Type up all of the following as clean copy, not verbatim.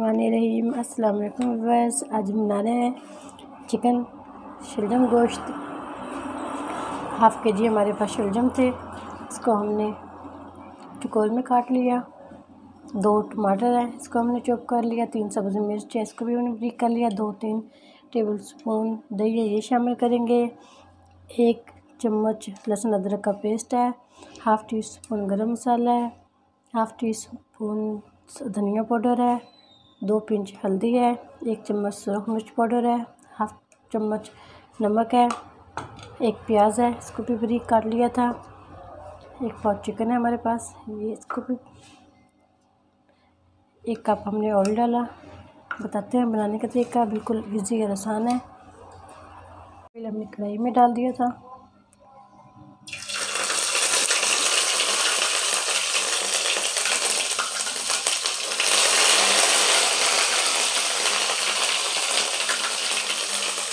बिस्मिल्लाहिर्रहमानिर्रहीम। अस्सलाम वालेकुम व्यूअर्स। आज हम बना रहे हैं चिकन शलजम गोश्त। हाफ़ के जी हमारे पास शलजम थे, इसको हमने चौकोर में काट लिया। 2 टमाटर हैं, इसको हमने चॉप कर लिया। 3 सब्ज़ मिर्च है, इसको भी हमने बारीक कर लिया। 2-3 टेबल स्पून दही है, ये शामिल करेंगे। 1 चम्मच लहसुन अदरक का पेस्ट है। हाफ़ टी स्पून गरम मसाला है। हाफ़ टी स्पून धनिया पाउडर है। 2 पिंच हल्दी है। 1 चम्मच सुरख मिर्च पाउडर है। हाफ़ चम्मच नमक है। 1 प्याज है, इसको भी बारीक काट लिया था। 1 पाव चिकन है हमारे पास, ये इसको भी 1 कप हमने ऑयल डाला। बताते हैं बनाने का तरीका, बिल्कुल इजी और आसान है। फिर हमने कढ़ाई में डाल दिया था।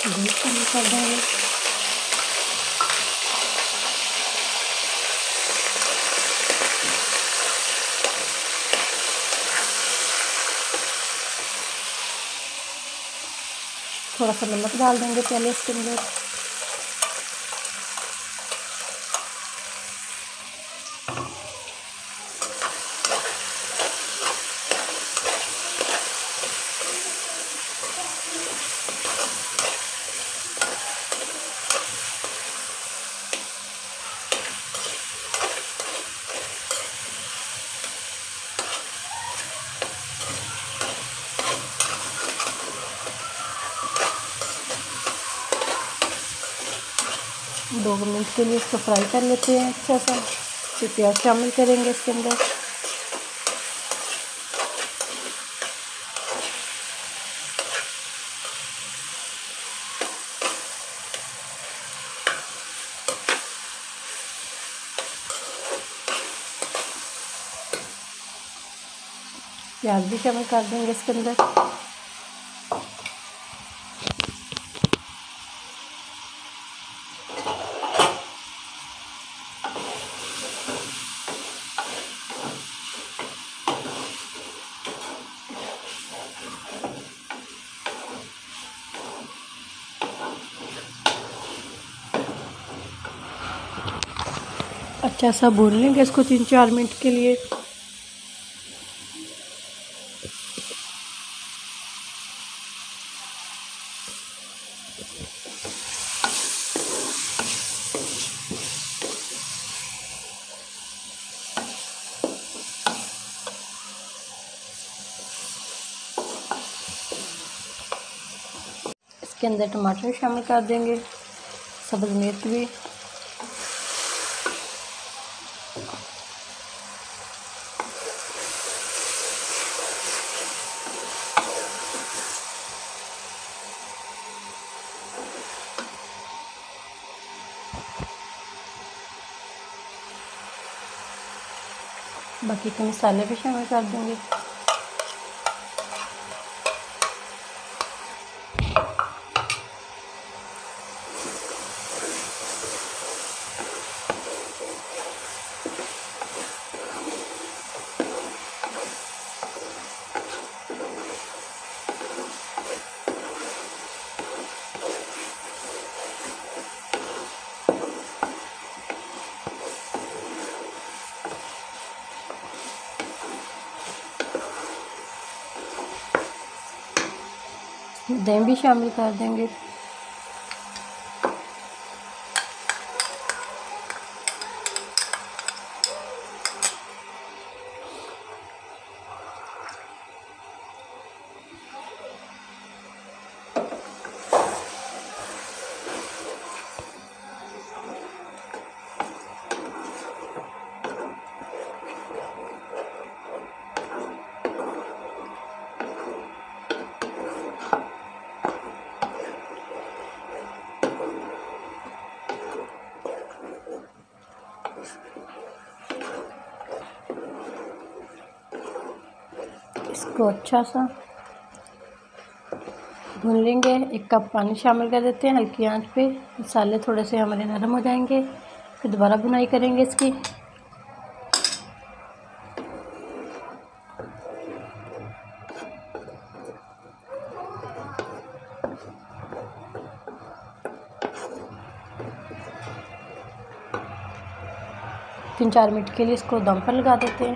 घी शामिल कर देंगे। थोड़ा सा नमक डाल देंगे पहले इसके अंदर। दो मिनट के लिए इसको फ्राई कर लेते हैं अच्छा सा। फिर प्याज शामिल करेंगे इसके अंदर। प्याज भी शामिल कर देंगे इसके अंदर। अच्छा सा भून लेंगे इसको 3-4 मिनट के लिए। इसके अंदर टमाटर शामिल कर देंगे, सब्ज़ मिर्च भी। बाकी के मसाले भी शामिल कर देंगे। दही भी शामिल कर देंगे। इसको अच्छा सा भून लेंगे। 1 कप पानी शामिल कर देते हैं हल्की आंच पे। मसाले थोड़े से हमारे नरम हो जाएंगे, फिर दोबारा भुनाई करेंगे इसकी। 3-4 मिनट के लिए इसको दम पर लगा देते हैं।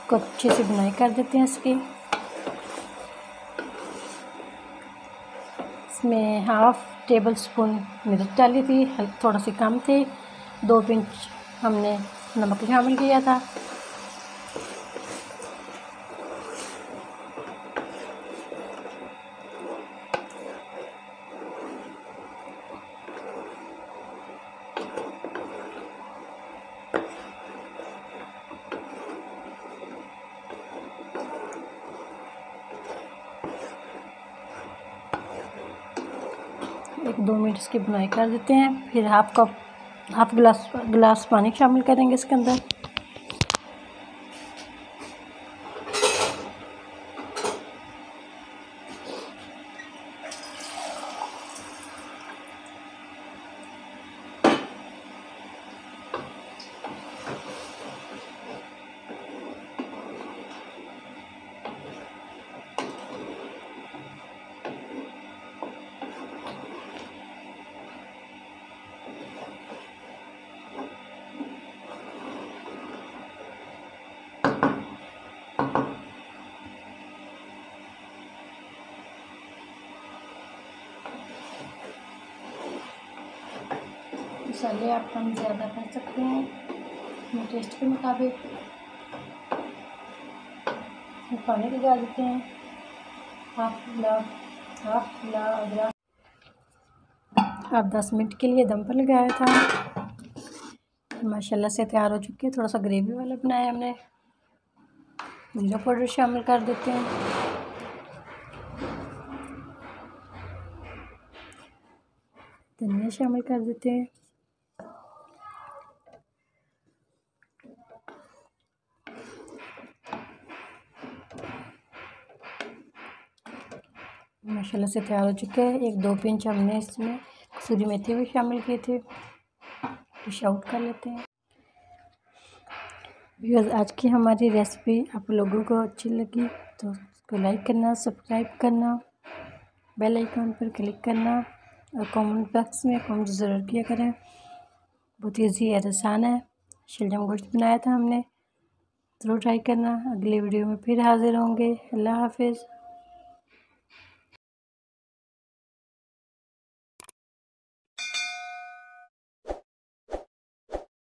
इसको अच्छे से बुनाई कर देते हैं इसकी। इसमें 1/2 टेबल स्पून मिर्च डाली थी, थोड़ा सी कम थे। 2 पिंच हमने नमक शामिल किया था। एक 2 मिनट इसकी बुनाई कर देते हैं। फिर हाफ गिलास पानी शामिल करेंगे इसके अंदर। मसाले आप कम ज़्यादा कर सकते हैं अपने टेस्ट के मुताबिक। पानी लगा देते हैं, हाफ गिलास। आप 10 मिनट के लिए दम पर लगाया था। माशाल्लाह से तैयार हो चुकी है। थोड़ा सा ग्रेवी वाला बनाया हमने। जीरा पाउडर शामिल कर देते हैं। धनिया शामिल कर देते हैं। माशाल्लाह से तैयार हो चुके हैं। 1-2 पिंच हमने इसमें कसूरी मेथी भी शामिल किए थे। डिश आउट कर लेते हैं। व्यूअर्स, आज की हमारी रेसिपी आप लोगों को अच्छी लगी तो उसको लाइक करना, सब्सक्राइब करना, बेल आइकन पर क्लिक करना और कमेंट बॉक्स में कमेंट ज़रूर किया करें। बहुत ईजी और आसान है। शलजम गोश्त बनाया था हमने, ज़रूर ट्राई करना। अगले वीडियो में फिर हाज़िर होंगे। अल्लाह हाफिज़।